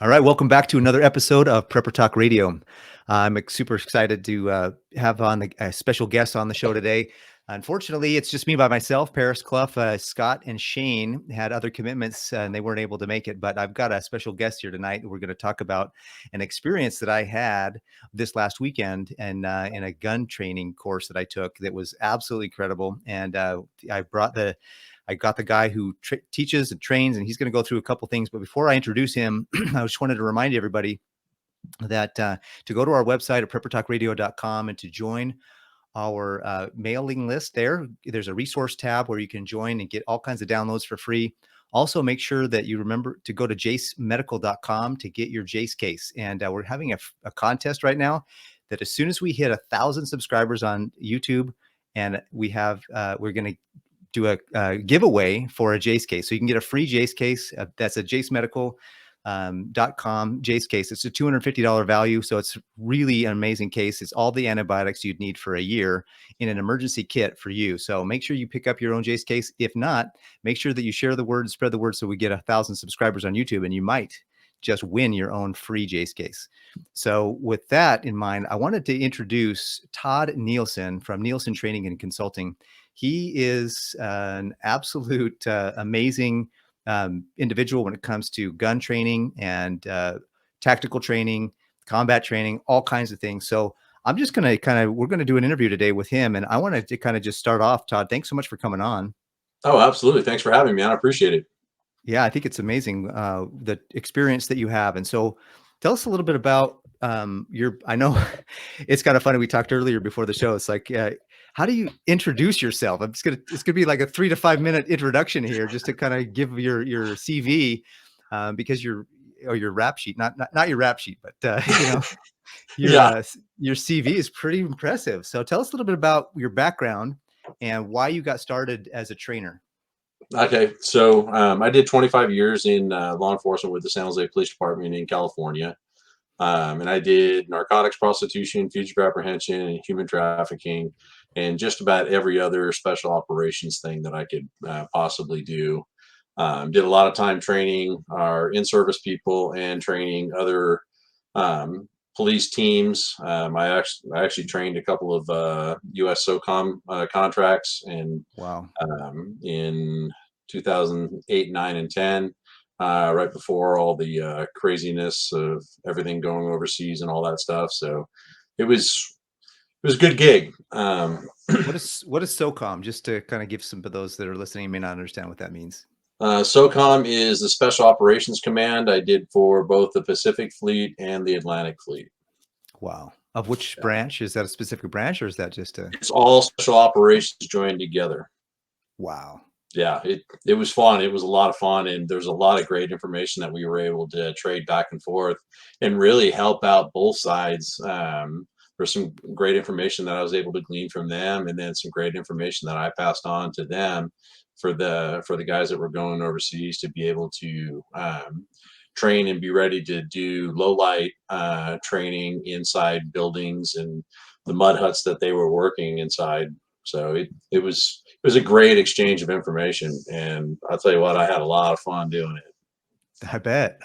All right, welcome back to another episode of Prepper Talk Radio. I'm super excited to have on a special guest on the show today. Unfortunately, it's just me by myself. Paris Clough, Scott, and Shane had other commitments and they weren't able to make it. But I've got a special guest here tonight. We're going to talk about an experience that I had this last weekend and in a gun training course that I took that was absolutely incredible. And I got the guy who teaches and trains, and he's going to go through a couple things. But before I introduce him, I just wanted to remind everybody that to go to our website at preppertalkradio.com and to join our mailing list there's a resource tab where you can join and get all kinds of downloads for free. Also, make sure that you remember to go to jasemedical.com to get your Jase case. And we're having a contest right now that as soon as we hit 1,000 subscribers on YouTube, and we're going to do a giveaway for a Jase case. So you can get a free Jase case. That's a jasemedical.com Jase case. It's a $250 value. So it's really an amazing case. It's all the antibiotics you'd need for a year in an emergency kit for you. So make sure you pick up your own Jase case. If not, make sure that you share the word, spread the word, so we get 1,000 subscribers on YouTube, and you might just win your own free Jase case. So with that in mind, I wanted to introduce Todd Nielsen from Nielsen Training and Consulting. He is an absolute amazing individual when it comes to gun training and tactical training, combat training, all kinds of things. So I'm just going to we're going to do an interview today with him. And I wanted to kind of just start off, Todd. Thanks so much for coming on. Oh, absolutely. Thanks for having me. I appreciate it. Yeah, I think it's amazing the experience that you have. And so tell us a little bit about I know it's kind of funny. We talked earlier before the show. It's like, how do you introduce yourself? It's going to be like a 3 to 5 minute introduction here just to kind of give your CV because your rap sheet, not your rap sheet, but Yeah. your CV is pretty impressive. So tell us a little bit about your background and why you got started as a trainer. Okay. So I did 25 years in law enforcement with the San Jose Police Department in California. And I did narcotics prostitution, fugitive apprehension, human trafficking, and just about every other special operations thing that I could possibly do. Did a lot of time training our in-service people and training other um, police teams. I actually trained a couple of U.S. SOCOM contracts, and Wow. in 2008, 9, and 10, right before all the craziness of everything going overseas and all that stuff. So it was a good gig. What is SOCOM? Just to kind of give some of those that are listening may not understand what that means. SOCOM is the Special Operations Command. I did for both the Pacific Fleet and the Atlantic Fleet. Wow. Of which branch? Is that a specific branch or is that just a It's all special operations joined together. wow? Yeah, it was fun. It was a lot of fun, and there's a lot of great information that we were able to trade back and forth and really help out both sides. There's some great information that I was able to glean from them, and then some great information that I passed on to them for the guys that were going overseas to be able to train and be ready to do low light training inside buildings and the mud huts that they were working inside. So it was a great exchange of information, and I'll tell you what, I had a lot of fun doing it. I bet.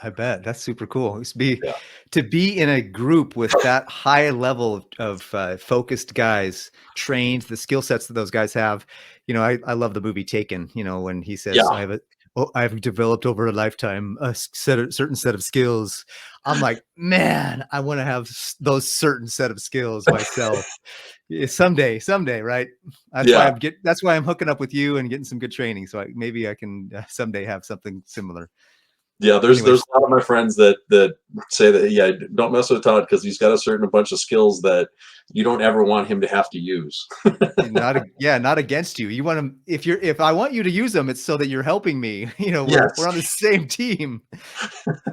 That's super cool. Yeah, To be in a group with that high level of focused guys, trained, the skill sets that those guys have. I love the movie Taken. When he says, yeah, I've developed over a lifetime certain set of skills." I'm like, man, I want to have those certain set of skills myself. Yeah, someday, right? yeah. That's why I'm hooking up with you and getting some good training. So maybe I can someday have something similar. Yeah, there's Anyways, a lot of my friends that say that, yeah, don't mess with Todd because he's got a bunch of skills that you don't ever want him to have to use. not against you. You want them if I want you to use them, it's so that you're helping me. We're Yes. on the same team.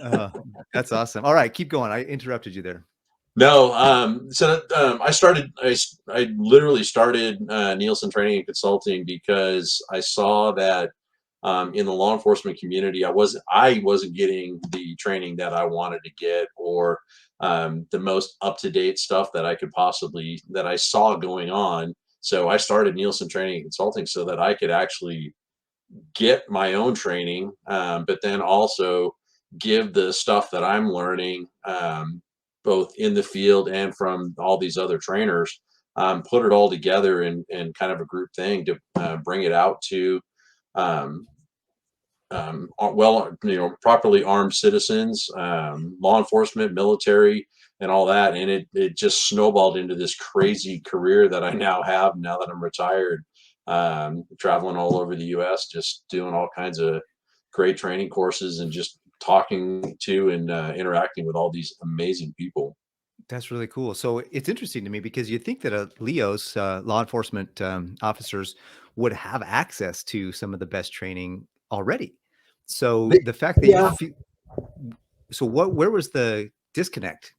Uh, that's awesome. All right, keep going. I interrupted you there. No, I literally started Nielsen Training and Consulting because I saw that in the law enforcement community, I wasn't getting the training that I wanted to get, or the most up to date stuff that I saw going on. So I started Nielsen Training and Consulting so that I could actually get my own training, but then also give the stuff that I'm learning, both in the field and from all these other trainers, put it all together in kind of a group thing to bring it out to um, well, properly armed citizens, law enforcement, military, and all that. And it just snowballed into this crazy career that I now have now that I'm retired, traveling all over the U.S., just doing all kinds of great training courses and just talking to and interacting with all these amazing people. That's really cool. So it's interesting to me because you think that Leo's law enforcement officers would have access to some of the best training already. So They- the fact that you Yeah, feel, so where was the disconnect?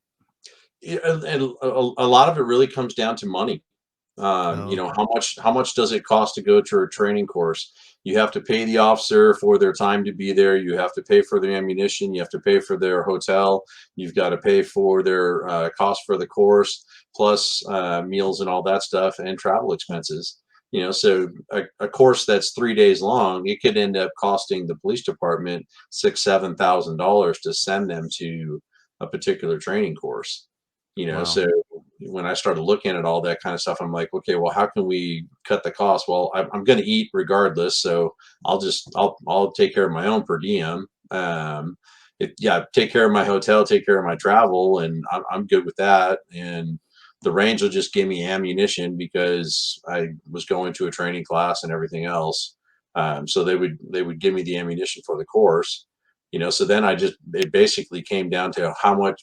yeah, and a lot of it really comes down to money. Oh, okay. How much does it cost to go to a training course? You have to pay the officer for their time to be there. You have to pay for their ammunition. You have to pay for their hotel. You've got to pay for their cost for the course, plus meals and all that stuff, and travel expenses. So a course that's 3 days long, it could end up costing the police department $6,000-7,000 to send them to a particular training course. Wow. So when I started looking at all that kind of stuff, I'm like, okay, well, how can we cut the cost? Well, I'm going to eat regardless, so I'll take care of my own per diem. Yeah, take care of my hotel, take care of my travel, and I'm good with that. And the range will just give me ammunition because I was going to a training class and everything else. So they would give me the ammunition for the course. So then it basically came down to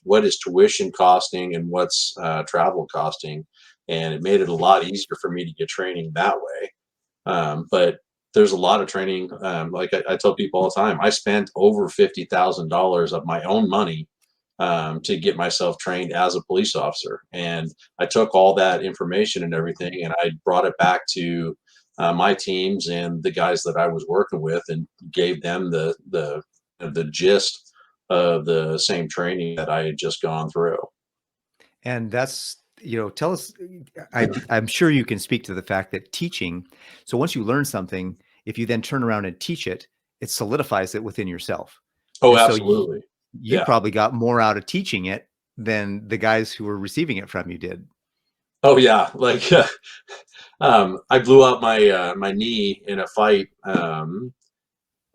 what is tuition costing and what's travel costing, and it made it a lot easier for me to get training that way. But there's a lot of training. Like I tell people all the time, I spent over $50,000 of my own money to get myself trained as a police officer, and I took all that information and everything, and I brought it back to my teams and the guys that I was working with, and gave them the gist of the same training that I had just gone through. And that's, tell us, I'm sure you can speak to the fact that teaching, so once you learn something, if you then turn around and teach it, it solidifies it within yourself. Oh, And so absolutely. you Yeah. probably got more out of teaching it than the guys who were receiving it from you did. Oh, yeah. Like, I blew out my knee in a fight,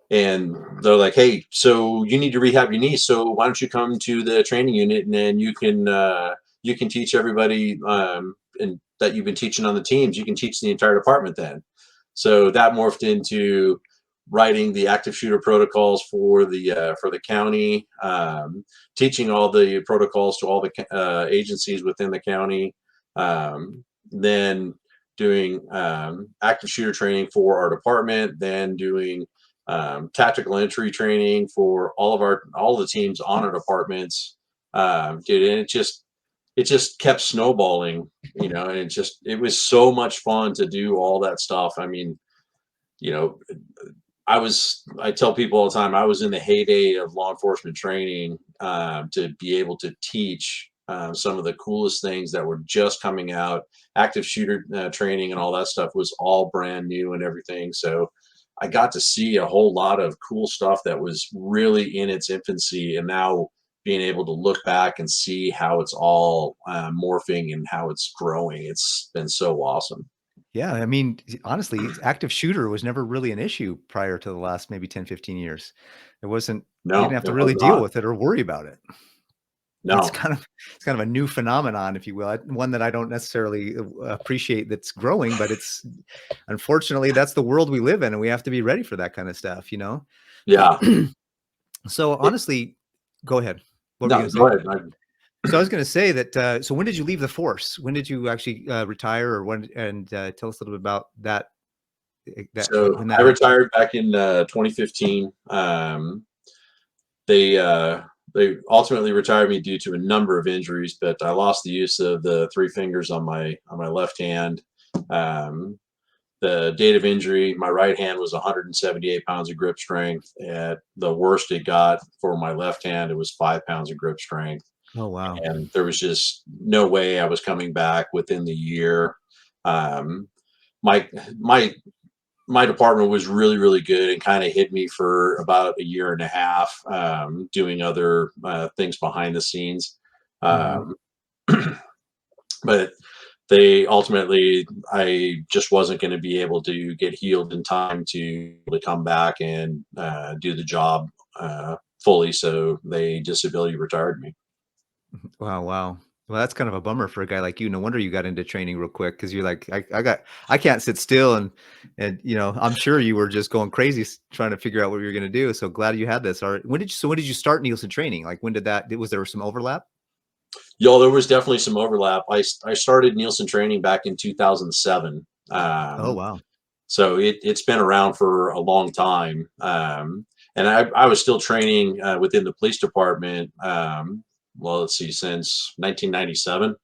and they're like, "Hey, so you need to rehab your knee. So why don't you come to the training unit and then you can teach everybody and that you've been teaching on the teams. You can teach the entire department then." So that morphed into writing the active shooter protocols for the county, teaching all the protocols to all the agencies within the county, then doing active shooter training for our department, then doing tactical entry training for all the teams on our departments. Dude, and it just kept snowballing, and it was so much fun to do all that stuff. I mean, you know, I tell people all the time, I was in the heyday of law enforcement training, to be able to teach some of the coolest things that were just coming out. Active shooter training and all that stuff was all brand new and everything. So I got to see a whole lot of cool stuff that was really in its infancy, and now being able to look back and see how it's all morphing and how it's growing, it's been so awesome. Yeah, I mean, honestly, active shooter was never really an issue prior to the last maybe 10, 15 years. It wasn't, you didn't No, have to it was really deal not. with it or worry about it. It's No. kind of it's kind of a new phenomenon, if you will, one that I don't necessarily appreciate that's growing, but it's unfortunately that's the world we live in, and we have to be ready for that kind of stuff, you know? Yeah. So It, honestly, go ahead. What were you no, gonna go say? ahead. So I was gonna say that, so when did you leave the force? When did you actually retire, or when? And tell us a little bit about that. So When that I happened. retired back in 2015. They ultimately retired me due to a number of injuries, but I lost the use of the three fingers on my left hand. Um, the date of injury, my right hand was 178 pounds of grip strength. At the worst it got for my left hand, it was 5 pounds of grip strength, Oh wow. and there was just no way I was coming back within the year. Um, my my my department was really, really good and kind of hid me for about a year and a half, doing other things behind the scenes. Mhm. Um, but they ultimately, I just wasn't going to be able to get healed in time to come back and do the job fully. So they disability retired me. Wow, wow. Well, that's kind of a bummer for a guy like you. No wonder you got into training real quick because you're like, I can't sit still, and I'm sure you were just going crazy trying to figure out what you were going to do. So glad you had this. All right, when did you start Nielsen training? Like, when did that? Was there some overlap? Yo, there was definitely some overlap. I started Nielsen training back in 2007. Oh, wow. So it's been around for a long time. And I was still training within the police department. Well, let's see, since 1997. Okay,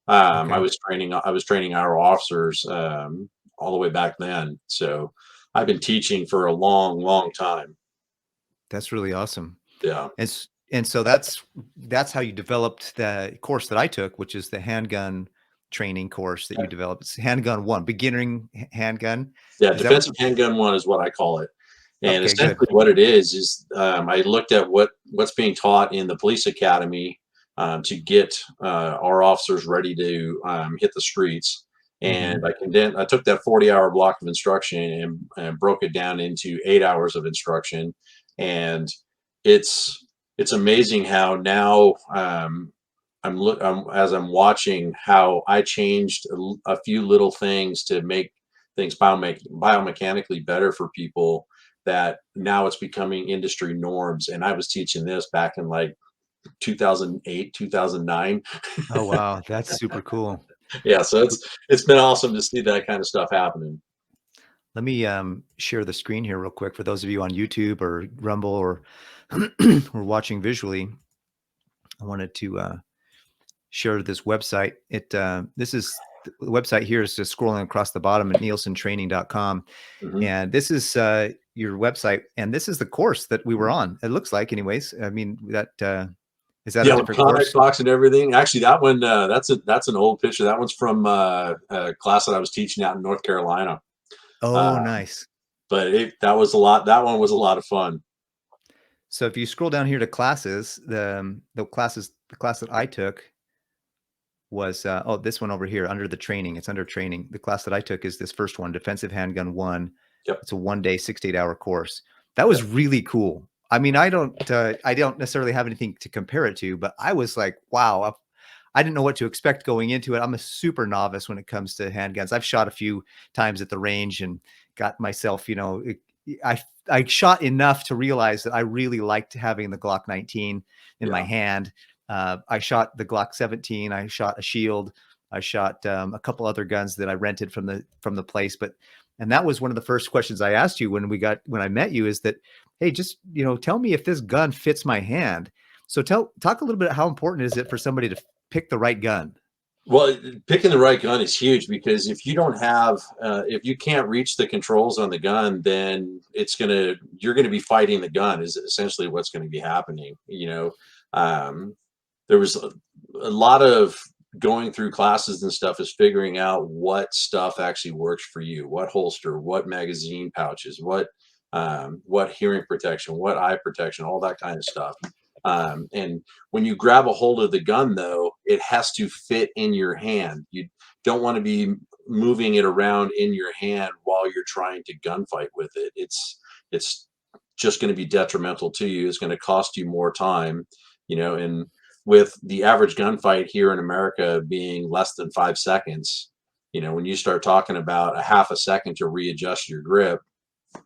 I was training our officers all the way back then. So I've been teaching for a long, long time. that's really awesome. Yeah. And so that's how you developed the course that I took, which is the handgun training course that you developed. It's handgun one, beginning handgun. Yeah. Is that what? Defensive handgun one is what I call it. And Okay, good. essentially, what it is I looked at what's being taught in the police academy to get our officers ready to hit the streets, Hmm. and I took that 40-hour block of instruction and broke it down into 8 hours of instruction, and it's amazing how now as I'm watching how I changed a few little things to make things biomechanically better for people, that now it's becoming industry norms. And I was teaching this back in like 2008, 2009. Oh, wow, that's super cool. Yeah, so it's been awesome to see that kind of stuff happening. Let me share the screen here real quick for those of you on YouTube or Rumble or or watching visually. I wanted to share this website. This is the website here is just scrolling across the bottom at nielsentraining.com. Hmm. And this is your website. And this is the course that we were on. It looks like, anyways. I mean, that is that a Yeah, with different Connex course? box and everything. Actually, that one that's an old picture. That one's from a class that I was teaching out in North Carolina. Oh, Uh, nice. but that was a lot. That one was a lot of fun. So if you scroll down here to classes, the class that I took was oh, this one over here under the training. It's under training. The class that I took is this first one, defensive handgun one. Yep. It's a 1 day 6 to 8 hour course. That was Yep. really cool. I mean, I don't necessarily have anything to compare it to, but I was like, wow, I didn't know what to expect going into it. I'm a super novice when it comes to handguns. I've shot a few times at the range and got myself, I shot enough to realize that I really liked having the Glock 19 in my Yeah. hand. I shot the Glock 17. I shot a Shield. I shot a couple other guns that I rented from the place. And that was one of the first questions I asked you when I met you, is that, hey, just tell me if this gun fits my hand. So talk a little bit, how important is it for somebody to pick the right gun? Well, picking the right gun is huge, because if you don't have, if you can't reach the controls on the gun, then you're gonna be fighting the gun. Is essentially what's going to be happening. Um, there was a lot of going through classes and stuff is figuring out what stuff actually works for you, what holster, what magazine pouches, what hearing protection, what eye protection, all that kind of stuff. And when you grab a hold of the gun, though, it has to fit in your hand. You don't want to be moving it around in your hand while you're trying to gunfight with it. It's just going to be detrimental to you. It's going to cost you more time, and with the average gunfight here in America being less than 5 seconds, when you start talking about a half a second to readjust your grip,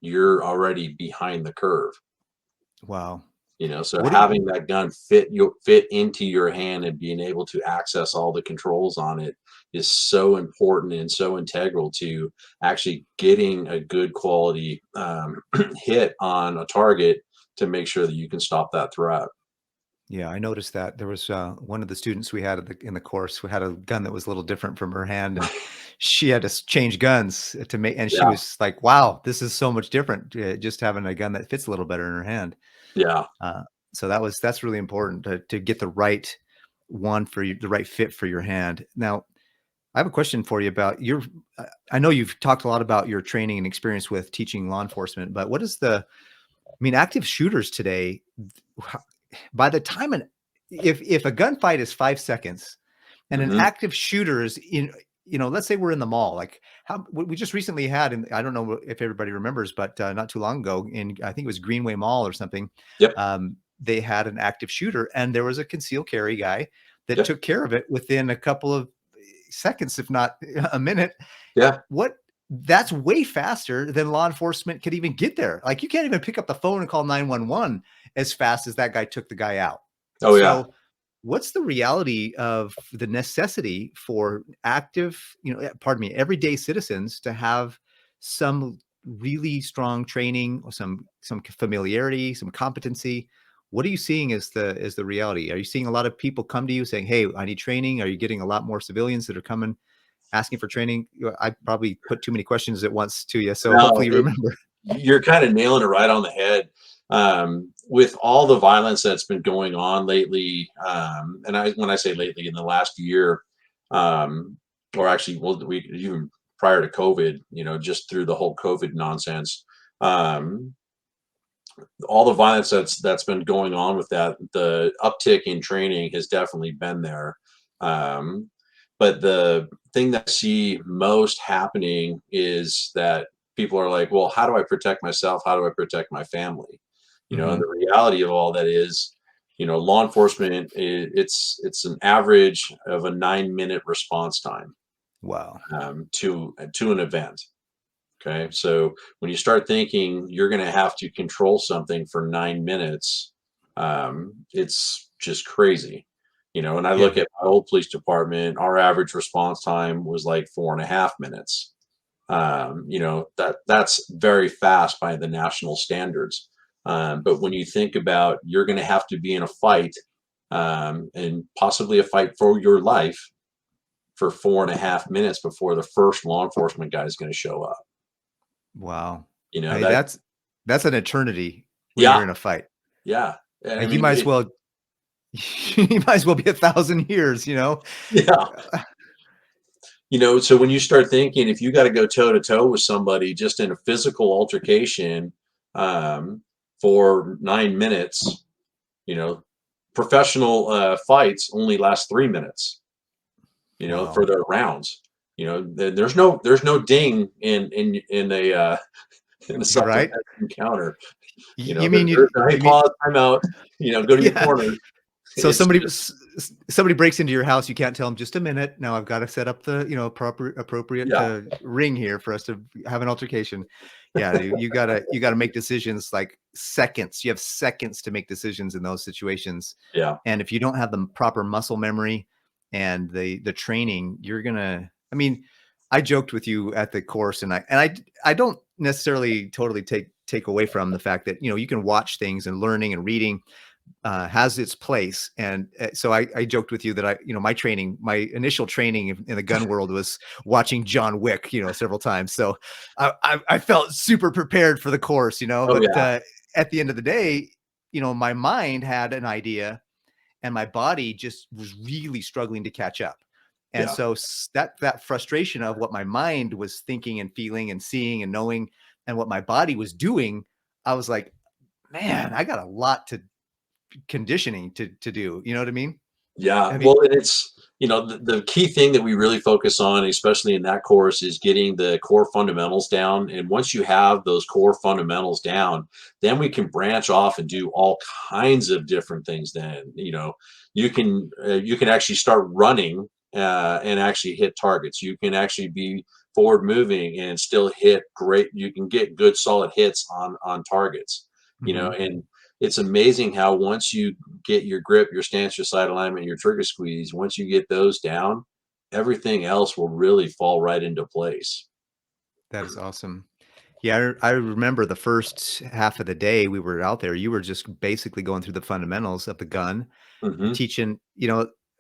you're already behind the curve. Wow. So What do you, having that gun fit into your hand and being able to access all the controls on it is so important and so integral to actually getting a good quality hit on a target to make sure that you can stop that threat. Yeah, I noticed that there was one of the students we had in the course who had a gun that was a little different from her hand, and she had to change guns to make. And she Yeah, was like, "Wow, this is so much different. Just having a gun that fits a little better in her hand." yeah. Uh, so that's really important to get the right one for you, the right fit for your hand. Now, I have a question for you about your. I know you've talked a lot about your training and experience with teaching law enforcement, but what is the? I mean, active shooters today. h- By the time if a gunfight is 5 seconds, and an Hmm. active shooter is in, let's say we're in the mall, like how we just recently had, and I don't know if everybody remembers, but not too long ago, in I think it was Greenway Mall or something, Yep. they had an active shooter, and there was a concealed carry guy that Yep. took care of it within a couple of seconds, if not a minute. Yeah. What That's way faster than law enforcement could even get there. Like you can't even pick up the phone and call 911 as fast as that guy took the guy out. Oh yeah. So what's the reality of the necessity for active, pardon me, everyday citizens to have some really strong training or some familiarity, some competency? What are you seeing as the reality? Are you seeing a lot of people come to you saying, "Hey, I need training"? Are you getting a lot more civilians that are coming asking for training? I probably put too many questions at once to you, so No, hopefully you remember. you're kind of nailing it right on the head. With all the violence that's been going on lately, and when I say lately, in the last year, um, or actually, well, we even prior to COVID, just through the whole COVID nonsense, um, all the violence that's been going on with that, the uptick in training has definitely been there. Um, but the thing that I see most happening is that people are like, well, how do I protect myself? How do I protect my family? And Mhm. the reality of all that is, law enforcement, it's an average of a 9-minute response time Wow. to an event. Okay. So when you start thinking you're going to have to control something for 9 minutes, it's just crazy. And I look Yeah. at my old police department, our average response time was like 4.5 minutes. That's very fast by the national standards. But when you think about you're going to have to be in a fight, and possibly a fight for your life for 4.5 minutes before the first law enforcement guy is going to show up. Wow. You know, Hey, that that's an eternity when Yeah, you're in a fight. yeah, and I Like you mean, might as well you might as well be 1,000 years, you know? yeah, so when you start thinking if you gotta go toe to toe with somebody just in a physical altercation, um, for 9 minutes, you know, professional, fights only last 3 minutes, for Wow. their rounds. There's no ding in a, in a Right? self-defense encounter. You mean There's no, "Hey, you mean pause, time out," go to your yeah. corner. So It's somebody just somebody breaks into your house, you can't tell them just a minute. Now I've got to set up the, proper appropriate yeah, ring here for us to have an altercation. Yeah, you gotta make decisions like seconds. You have seconds to make decisions in those situations. yeah, And if you don't have the proper muscle memory and the training, you're gonna. I mean, I joked with you at the course, and I don't necessarily totally take away from the fact that you can watch things and learning and reading has its place. And so I joked with you that my initial training in the gun world was watching John Wick, several times. So I felt super prepared for the course, oh, but yeah, at the end of the day, my mind had an idea and my body just was really struggling to catch up. And yeah. so that frustration of what my mind was thinking and feeling and seeing and knowing and what my body was doing, I was like, man, I got a lot to conditioning to do. You know what I mean? Yeah, Have you well, and it's the key thing that we really focus on, especially in that course, is getting the core fundamentals down. And once you have those core fundamentals down, then we can branch off and do all kinds of different things. Then you can actually start running and actually hit targets. You can actually be forward moving and still hit great. You can get good solid hits on targets. Mhm. And it's amazing how once you get your grip, your stance, your side alignment, your trigger squeeze, once you get those down, everything else will really fall right into place. That is awesome. Yeah, I remember the first half of the day we were out there, you were just basically going through the fundamentals of the gun, Hmm. teaching,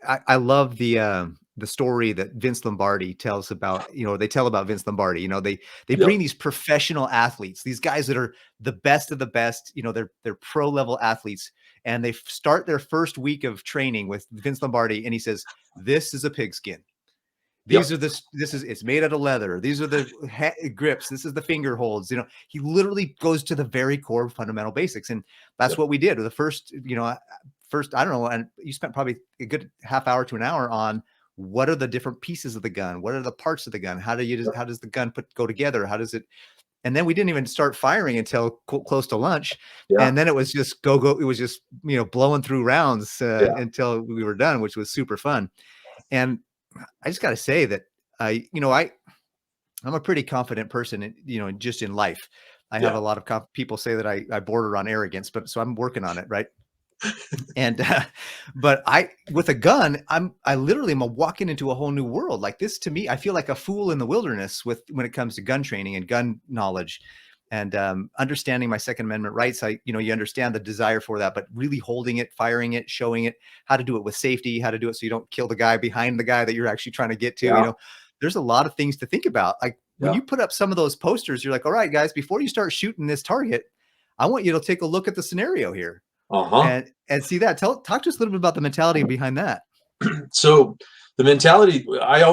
I love the story that Vince Lombardi tells about, they tell about Vince Lombardi. They Yep. bring these professional athletes, these guys that are the best of the best, they're pro level athletes, and they start their first week of training with Vince Lombardi, and he says, "This is a pigskin." Yep. These are it's made out of leather. These are the grips. This is the finger holds. He literally goes to the very core fundamental basics. And that's Yep. what we did. The first, I don't know. And you spent probably a good half hour to an hour on what are the different pieces of the gun? What are the parts of the gun? How does the gun go together? How does it? And then we didn't even start firing until close to lunch. Yeah. And then it was just go. It was just, blowing through rounds Yeah. until we were done, which was super fun. And I just got to say that I'm a pretty confident person, just in life. I have Yeah. a lot of people say that I border on arrogance, but so I'm working on it. Right. And, but with a gun, I literally am walking into a whole new world. Like this, to me, I feel like a fool in the wilderness when it comes to gun training and gun knowledge and, understanding my Second Amendment rights. You understand the desire for that, but really holding it, firing it, showing it how to do it with safety, how to do it so you don't kill the guy behind the guy that you're actually trying to get to, Yeah. there's a lot of things to think about. Like when Yeah. you put up some of those posters, you're like, all right, guys, before you start shooting this target, I want you to take a look at the scenario here. Uh-huh. And see that. Talk to us a little bit about the mentality behind that. So the mentality, I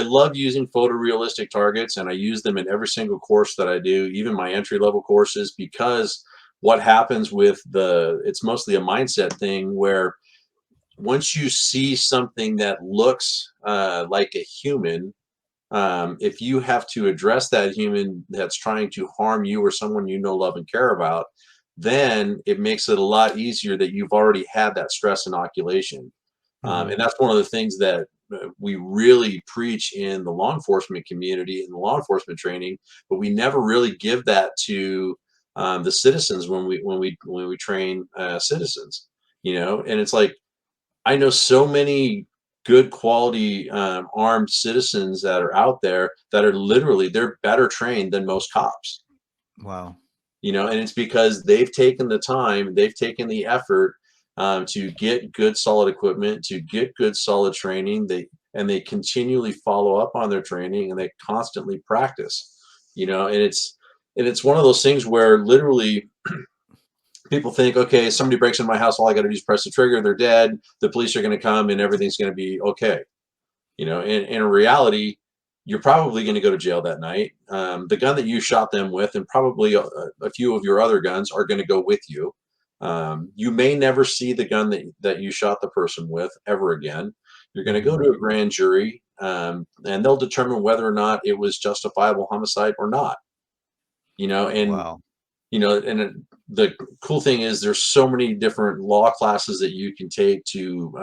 love using photorealistic targets, and I use them in every single course that I do, even my entry level courses, because what happens it's mostly a mindset thing where once you see something that looks like a human, if you have to address that human that's trying to harm you or someone you know, love, and care about, then it makes it a lot easier that you've already had that stress inoculation. Mhm. And that's one of the things that we really preach in the law enforcement community, in the law enforcement training, but we never really give that to the citizens when we train citizens. And it's like I know so many good quality armed citizens that are out there that are literally they're better trained than most cops. Wow. And it's because they've taken the time, they've taken the effort to get good solid equipment, to get good solid training. They continually follow up on their training, and they constantly practice. And it's one of those things where literally people think, okay, somebody breaks into my house, all I got to do is press the trigger, they're dead, the police are going to come, and everything's going to be okay. And in reality, you're probably going to go to jail that night. The gun that you shot them with, and probably a few of your other guns, are going to go with you. You may never see the gun that you shot the person with ever again. You're going to go Mhm. to a grand jury, and they'll determine whether or not it was justifiable homicide or not. And Wow. the cool thing is there's so many different law classes that you can take to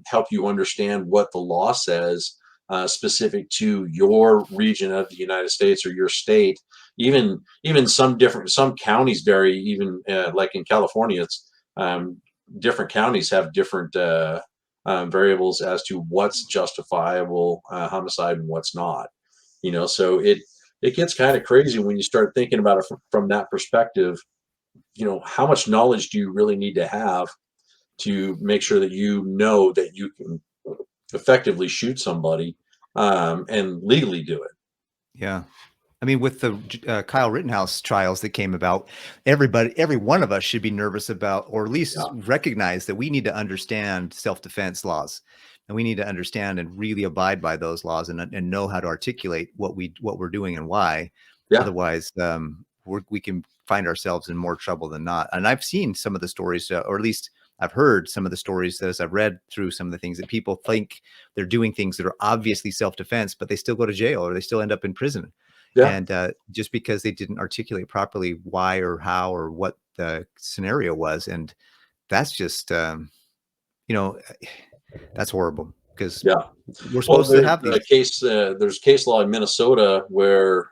help you understand what the law says specific to your region of the United States or your state. Even some counties vary. Even like in California, it's different counties have different variables as to what's justifiable homicide and what's not. So it gets kind of crazy when you start thinking about it from that perspective. How much knowledge do you really need to have to make sure that you know that you can effectively shoot somebody and legally do it? Yeah. I mean, with the Kyle Rittenhouse trials that came about, every one of us should be nervous about, or at least Yeah. recognize that we need to understand self-defense laws, and we need to understand and really abide by those laws, and know how to articulate what we're doing and why. Yeah. Otherwise, we can find ourselves in more trouble than not. And I've seen some of the stories, or at least I've heard some of the stories as I've read through some of the things that people think they're doing things that are obviously self-defense, but they still go to jail or they still end up in prison. Yeah. And just because they didn't articulate properly why or how or what the scenario was. And that's just, you know, that's horrible because Yeah. we're Well, supposed to have these. there's case law in Minnesota where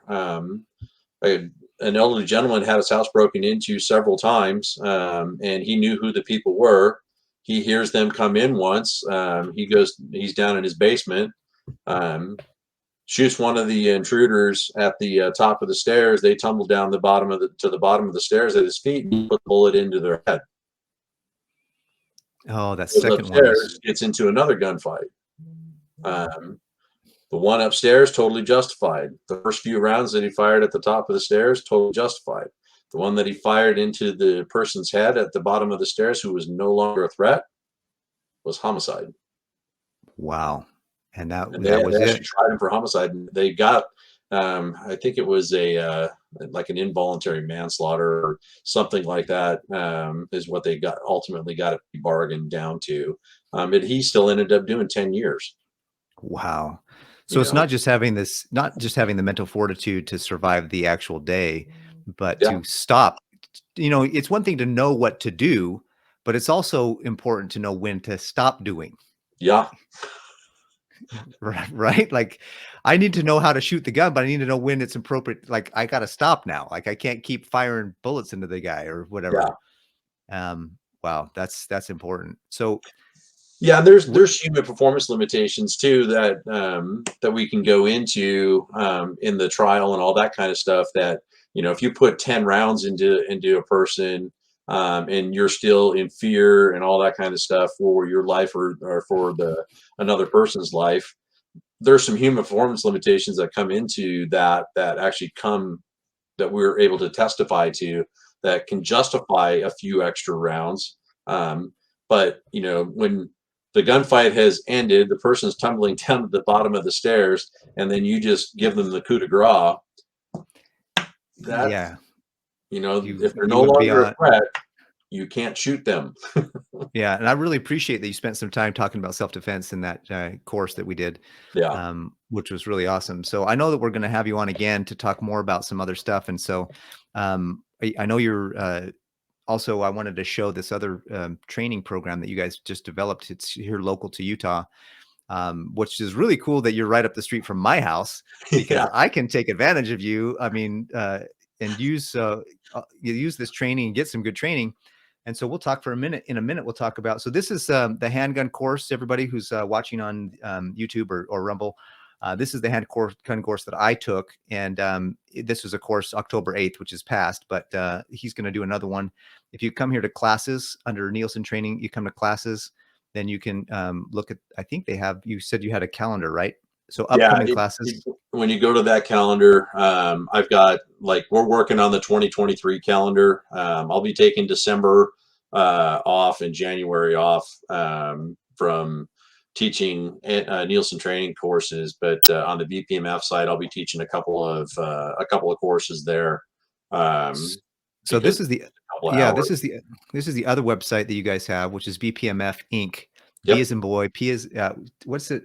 an elderly gentleman had his house broken into several times, and he knew who the people were. He hears them come in once. He's down in his basement, shoots one of the intruders at the top of the stairs. They tumble down to the bottom of the stairs at his feet and put the bullet into their head. Oh, that Goes second one was, upstairs, gets into another gunfight. Um, The one upstairs, totally justified. The first few rounds that he fired at the top of the stairs, totally justified. The one that he fired into the person's head at the bottom of the stairs, who was no longer a threat, was homicide. wow. And that And that they was actually it. tried him for homicide, and they got, I think it was like an involuntary manslaughter or something like that, is what they got ultimately got it bargained down to. And he still ended up doing 10 years, Wow. you So it's know? not just having the mental fortitude to survive the actual day, but Yeah. to stop. It's one thing to know what to do, but it's also important to know when to stop doing. Yeah. Right? Like, I need to know how to shoot the gun, but I need to know when it's appropriate. Like, I got to stop now. Like, I can't keep firing bullets into the guy or Yeah. whatever. Wow, that's important. So, Yeah, what? there's human performance limitations too that that we can go into in the trial and all that kind of stuff. That if you put 10 rounds into a person, and you're still in fear and all that kind of stuff for your life, or for the another person's life, there's some human performance limitations that come into that actually come that we're able to testify to that can justify a few extra rounds. But when the gunfight has ended, the person's tumbling down to the bottom of the stairs, and then you just give them the coup de grace. That Yeah, if they're you no went longer a beyond. threat, you can't shoot them. Yeah, and I really appreciate that you spent some time talking about self-defense in that course that we did, Yeah, which was really awesome. So I know that we're going to have you on again to talk more about some other stuff. And so I know you're also, I wanted to show this other training program that you guys just developed. It's here local to Utah, which is really cool that you're right up the street from my house because yeah, I can take advantage of you. I mean, and you use this training and get some good training. And so we'll talk for a minute. In a minute, we'll talk about. So this is the handgun course. Everybody who's watching on YouTube or Rumble, this is the gun course that I took, and this was a course October 8th, which is past. But he's going to do another one. If you come here to classes under Nielsen Training, you come to classes, then you can look at. I think they have. You said you had a calendar, right? So yeah. upcoming classes. When you go to that calendar, I've got, like, we're working on the 2023 calendar. I'll be taking December off and January off, from teaching Nielsen training courses, but on the BPMF side, I'll be teaching a couple of courses there, S- So because this is the it's a couple of yeah, hours. this is the other website that you guys have, which is BPMF Inc. B Yep. as in boy, P as what's it?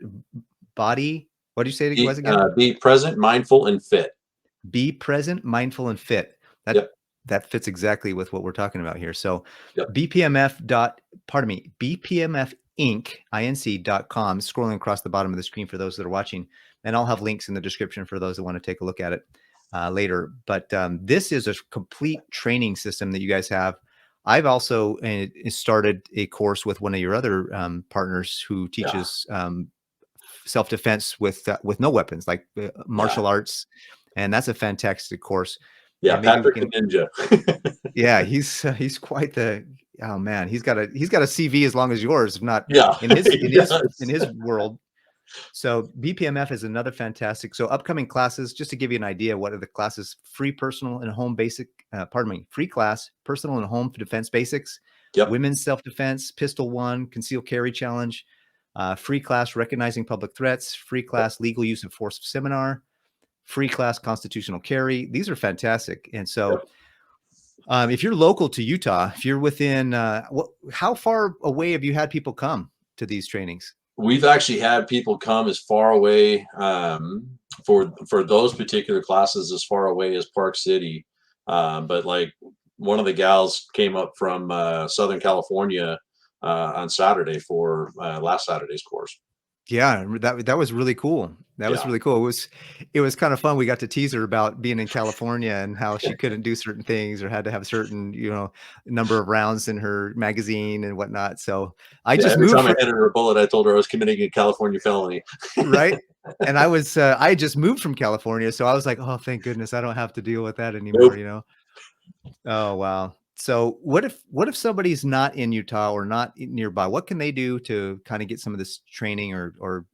Body. What did you say it was again? Be present, mindful, and fit. Be present, mindful, and fit. That Yep. that fits exactly with what we're talking about here. So Yep. BPMF Inc.com, scrolling across the bottom of the screen for those that are watching. And I'll have links in the description for those that want to take a look at it later. But this is a complete training system that you guys have. I've also started a course with one of your other partners who Yeah. teaches self-defense with no weapons, like Yeah. martial arts, and that's a fantastic course. Yeah. And maybe we Patrick the can. Ninja. Yeah, he's quite the. Oh man, he's got a CV as long as yours, if not Yeah. in his He in does. his world. So BPMF is another fantastic. So upcoming classes, just to give you an idea, what are the classes? Free personal and home basic. Free class, personal and home defense basics, Yep. women's self defense, pistol one, concealed carry challenge. Free class recognizing public threats. Free Yep. class legal use of force seminar. Free class constitutional carry. These are fantastic. And so Yep. if you're local to Utah, if you're within, how far away have you had people come to these trainings? We've actually had people come as far away, for those particular classes, as far away as Park City. But, like, one of the gals came up from Southern California on Saturday for last Saturday's course. Yeah, that was really cool. That was Yeah. really cool. It was kind of fun. We got to tease her about being in California and how she couldn't do certain things or had to have certain, number of rounds in her magazine and whatnot. So I Yeah. just Every moved time I from handed her a bullet, I told her I was committing a California felony. right. And I just moved from California. So I was like, oh, thank goodness I don't have to deal with that anymore, Nope. Oh, wow. So what if somebody's not in Utah or not nearby? What can they do to kind of get some of this training or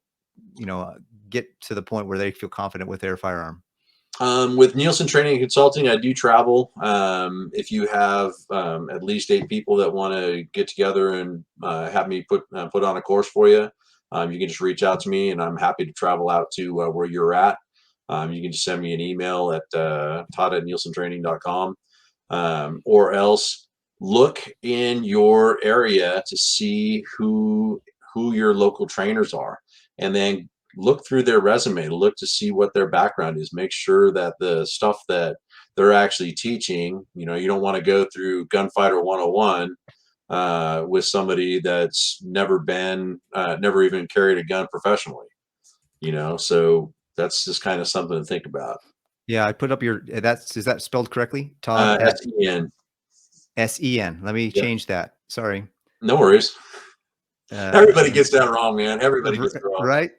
you know, uh, get to the point where they feel confident with their firearm? With Nielsen Training and Consulting, I do travel. If you have at least 8 people that want to get together and have me put on a course for you, You can just reach out to me, and I'm happy to travel out to where you're at. You can just send me an email at todd@nielsentraining.com, or else look in your area to see who your local trainers are, and then look through their resume, look to see what their background is. Make sure that the stuff that they're actually teaching, you know, you don't want to go through Gunfighter 101 with somebody that's never even carried a gun professionally, you know. So that's just kind of something to think about. Yeah, I put up your is that spelled correctly? Todd at SEN. SEN. Let me Yep. change that. Sorry. No worries. Everybody gets that wrong, man. Everybody gets it wrong. Right?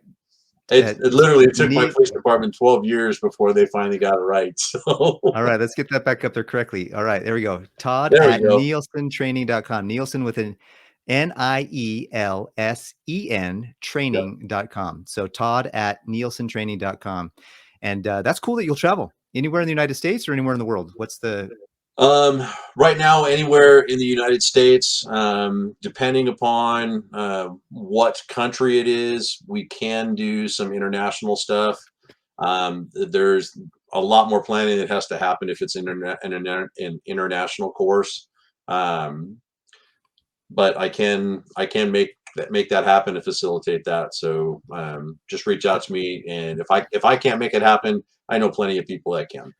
It literally, it took my Neat. police department 12 years before they finally got it right. So All right, let's get that back up there correctly. All right, there we go. Todd there we at go. nielsentraining.com. Nielsen with an Nielsen Yep. training.com. So Todd at nielsentraining.com. And that's cool that you'll travel anywhere in the United States or anywhere in the world. What's the Right now, anywhere in the United States, depending upon what country it is, we can do some international stuff. There's a lot more planning that has to happen if it's an international course. Um, but I can make that happen to facilitate that. So just reach out to me, and if I can't make it happen, I know plenty of people that can.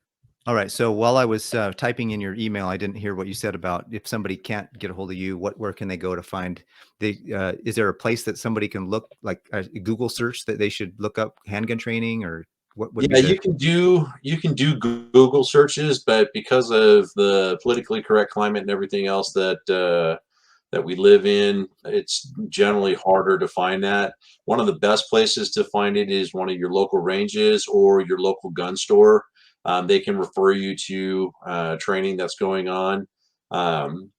All right. So while I was typing in your email, I didn't hear what you said about if somebody can't get a hold of you, where can they go to find the, is there a place that somebody can look like a Google search that they should look up handgun training, or what would be Yeah, the, you can do Google searches, but because of the politically correct climate and everything else that we live in, it's generally harder to find that. One of the best places to find it is one of your local ranges or your local gun store. They can refer you to training that's going on, um,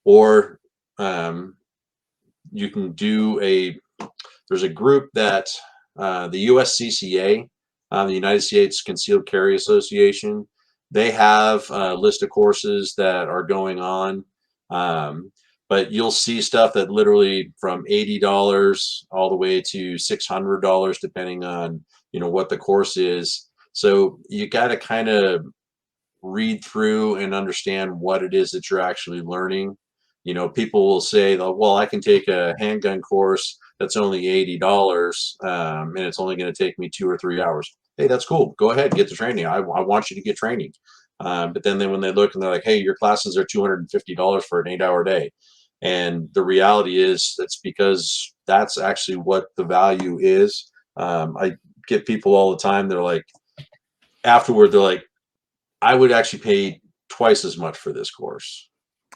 or um, you can do a there's a group that the USCCA, the United States Concealed Carry Association, they have a list of courses that are going on. Um, but you'll see stuff that literally from $80 all the way to $600, depending on what the course is. So you got to kind of read through and understand what it is that you're actually learning. People will say, "Oh, well, I can take a handgun course that's only $80, and it's only going to take me 2 or 3 hours." Hey, that's cool. Go ahead, get the training. I want you to get training. But then when they look and they're like, "Hey, your classes are $250 for an 8-hour day," and the reality is that's because that's actually what the value is. I get people all the time. They're like, afterward, they're like, I would actually pay twice as much for this course.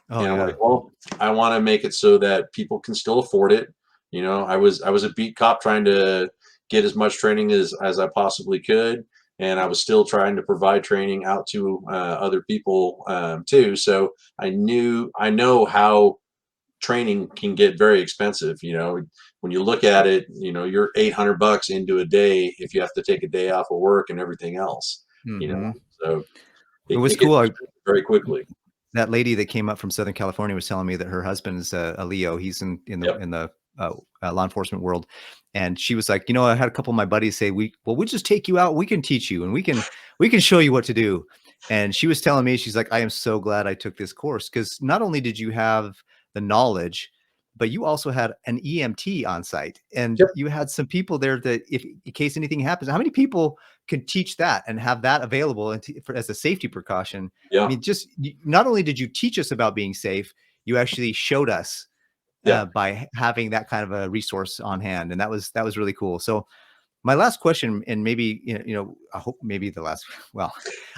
oh And I'm yeah. like, well, I want to make it so that people can still afford it. I was a beat cop trying to get as much training as I possibly could, and I was still trying to provide training out to other people too. So I know how training can get very expensive. When you look at it, you're $800 into a day if you have to take a day off of work and everything else. You know, Hmm. so It it was can get cool. very quickly. That lady that came up from Southern California was telling me that her husband's a Leo. He's Yep. in the law enforcement world, and she was like, I had a couple of my buddies say, we'll just take you out. We can teach you, and we can show you what to do. And she was telling me, she's like, I am so glad I took this course, because not only did you have the knowledge, but you also had an EMT on site, and Yep. you had some people there that, if in case anything happens, how many people can teach that and have that available as a safety precaution? I Yeah. mean, just not only did you teach us about being safe, you actually showed us Yeah. by having that kind of a resource on hand, and that was really cool. So my last question, and maybe I hope maybe the last. Well,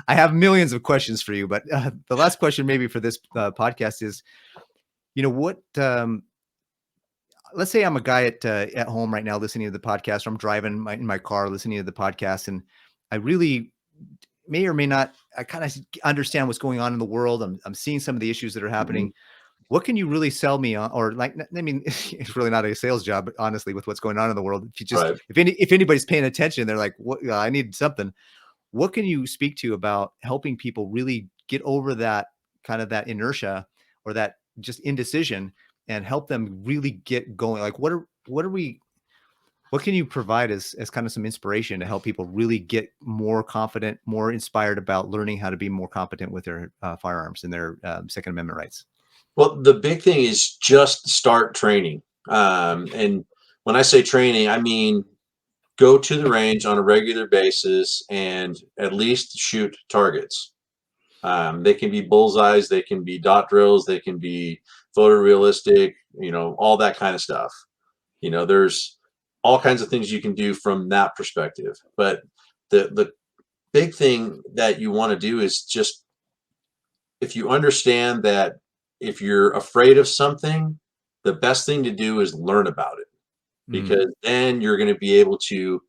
I have millions of questions for you, but the last question maybe for this podcast is, what? Let's say I'm a guy at home right now listening to the podcast, or I'm driving in my car listening to the podcast, and I really may or may not, I kind of understand what's going on in the world. I'm seeing some of the issues that are Mhm. happening. What can you really sell me on? Or like, I mean, it's really not a sales job, honestly, with what's going on in the world. Right. If anybody's paying attention, they're like, what, I need something. What can you speak to about helping people really get over that kind of that inertia, or that just indecision, and help them really get going? Like, what are we, What can you provide as kind of some inspiration to help people really get more confident, more inspired about learning how to be more competent with their firearms and their Second Amendment rights? Well, the big thing is just start training. And when I say training, I mean go to the range on a regular basis and at least shoot targets. They can be bullseyes, they can be dot drills, they can be photorealistic, all that kind of stuff. There's all kinds of things you can do from that perspective. But the big thing that you want to do is just, if you understand that if you're afraid of something, the best thing to do is learn about it, Mm, because then you're going to be able to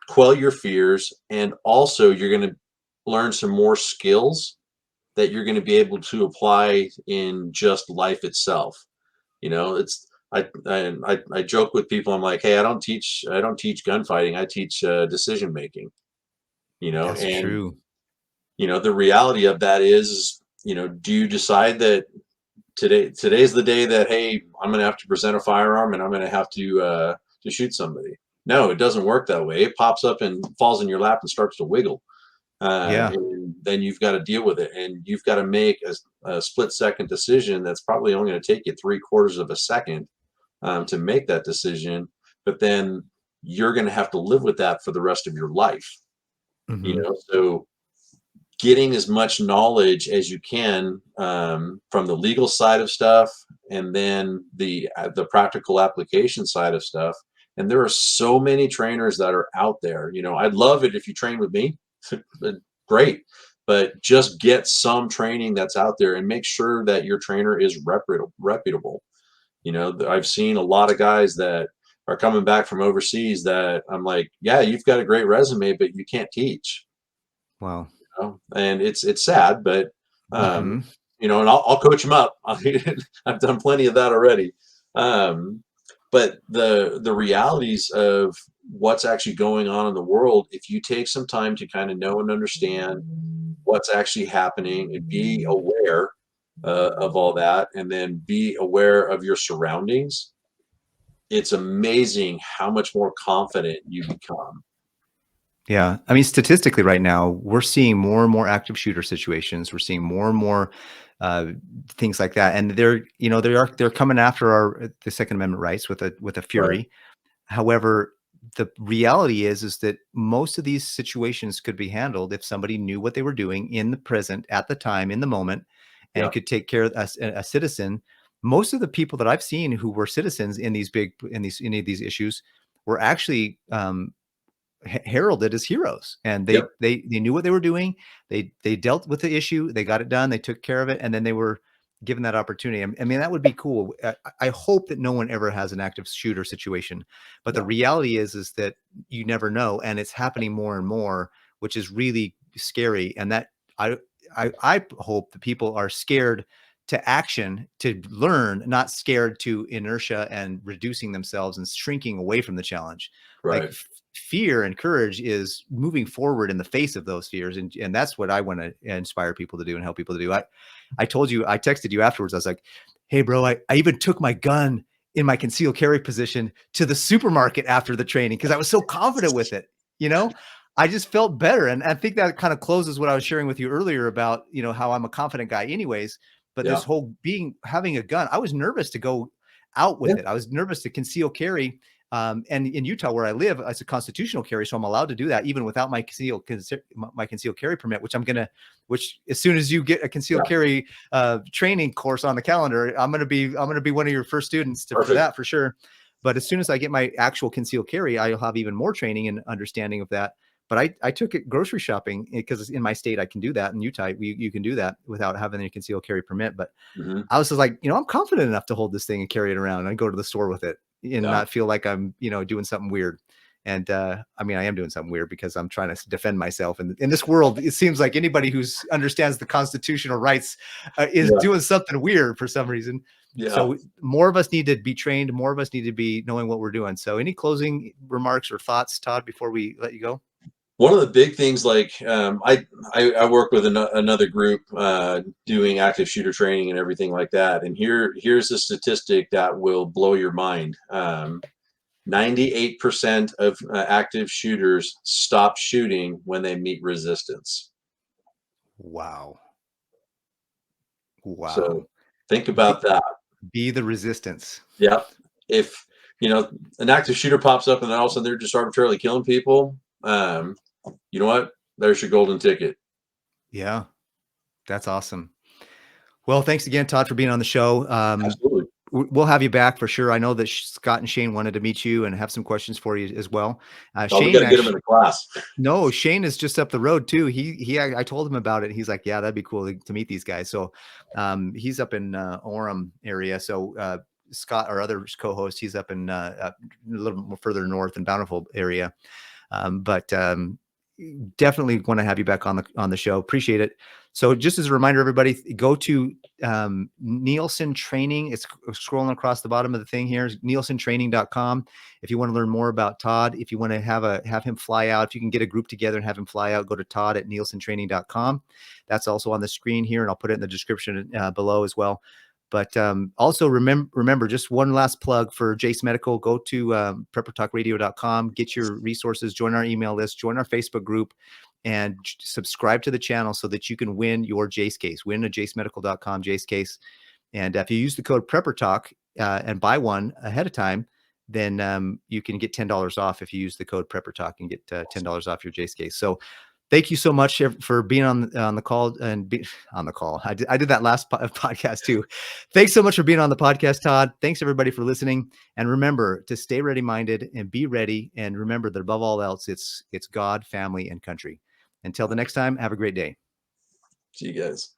quell your fears, and also you're going to learn some more skills that you're going to be able to apply in just life itself. It's I joke with people. I'm like, hey, I don't teach gunfighting. I teach decision making. that's And true. the reality of that is, do you decide that today's the day that, hey, I'm going to have to present a firearm and I'm going to have to shoot somebody? No, it doesn't work that way. It pops up and falls in your lap and starts to wiggle. Yeah. And then you've got to deal with it, and you've got to make a split-second decision that's probably only going to take you 3/4 of a second to make that decision. But then you're going to have to live with that for the rest of your life. Hmm. So getting as much knowledge as you can from the legal side of stuff, and then the practical application side of stuff. And there are so many trainers that are out there. I'd love it if you train with me. Great, but just get some training that's out there and make sure that your trainer is reputable. I've seen a lot of guys that are coming back from overseas that I'm like, yeah, you've got a great resume, but you can't teach. Wow. And it's sad, but um, Hmm. and I'll coach them up. I've done plenty of that already. Um, but the realities of what's actually going on in the world, if you take some time to kind of know and understand what's actually happening and be aware of all that, and then be aware of your surroundings, it's amazing how much more confident you become. Yeah. I mean, statistically, right now, we're seeing more and more active shooter situations. We're seeing more and more uh, things like that, and they're coming after the Second Amendment rights with a Right. fury. However, the reality is that most of these situations could be handled if somebody knew what they were doing in the present, at the time, in the moment, and Yeah. could take care of a citizen. Most of the people that I've seen who were citizens in any of these issues were actually heralded as heroes, and Yep. they knew what they were doing. They dealt with the issue, they got it done, they took care of it, and then they were given that opportunity. I mean, that would be cool. I hope that no one ever has an active shooter situation, but the No. reality is that you never know, and it's happening more and more, which is really scary. And that I I hope that people are scared to action, to learn, not scared to inertia and reducing themselves and shrinking away from the challenge. Like Right. fear and courage is moving forward in the face of those fears, and that's what I want to inspire people to do and help people to do. I told you, I texted you afterwards. I was like, hey bro, I even took my gun in my concealed carry position to the supermarket after the training because I was so confident with it. you know I just felt better, and I think that kind of closes what I was sharing with you earlier about how I'm a confident guy anyways. But this Yeah. whole having a gun, I was nervous to go out Yeah. with it. I was nervous to conceal carry. And in Utah, where I live, it's a constitutional carry, so I'm allowed to do that even without my concealed carry permit. Which as soon as you get a concealed Yeah. carry training course on the calendar, I'm gonna be one of your first students for Perfect. that for sure. But as soon as I get my actual concealed carry, I'll have even more training and understanding of that. But I took it grocery shopping because in my state I can do that. In Utah, you can do that without having a concealed carry permit. But Hmm. I was just like, I'm confident enough to hold this thing and carry it around and go to the store with it and Yeah. not feel like I'm, doing something weird. And I mean, I am doing something weird because I'm trying to defend myself. And in this world, it seems like anybody who understands the constitutional rights is Yeah. doing something weird for some reason. Yeah. So more of us need to be trained. More of us need to be knowing what we're doing. So any closing remarks or thoughts, Todd, before we let you go? One of the big things, like I work with another group doing active shooter training and everything like that. And here's a statistic that will blow your mind. 98% of active shooters stop shooting when they meet resistance. Wow. Wow. So think about that. Be the resistance. Yep. If an active shooter pops up and then all of a sudden they're just arbitrarily killing people, you know what? There's your golden ticket. Yeah, that's awesome. Well, thanks again, Todd, for being on the show. Absolutely. We'll have you back for sure. I know that Scott and Shane wanted to meet you and have some questions for you as well. Oh, we Shane, got to get him in the class. no, Shane is just up the road too. I told him about it. He's like, yeah, that'd be cool to meet these guys. So, he's up in Orem area. So, Scott, our other co-host, he's up in a little more further north in Bountiful area. But definitely want to have you back on the show. Appreciate it. So just as a reminder, everybody, go to Nielsen Training. It's scrolling across the bottom of the thing here, nielsentraining.com. If you want to learn more about Todd, if you want to have him fly out, if you can get a group together and have him fly out, go to todd@nielsentraining.com. That's also on the screen here, and I'll put it in the description below as well. But also remember, just one last plug for Jase Medical. Go to preppertalkradio.com, get your resources, join our email list, join our Facebook group, and subscribe to the channel so that you can win your Jase case. Win a jasemedical.com Jase case. And if you use the code PrepperTalk and buy one ahead of time, then you can get $10 off if you use the code PrepperTalk and get $10 off your Jase case. So thank you so much for being on the call and on the call. I did that last podcast too. Thanks so much for being on the podcast, Todd. Thanks everybody for listening. And remember to stay ready-minded and be ready. And remember that above all else, it's God, family, and country. Until the next time, have a great day. See you guys.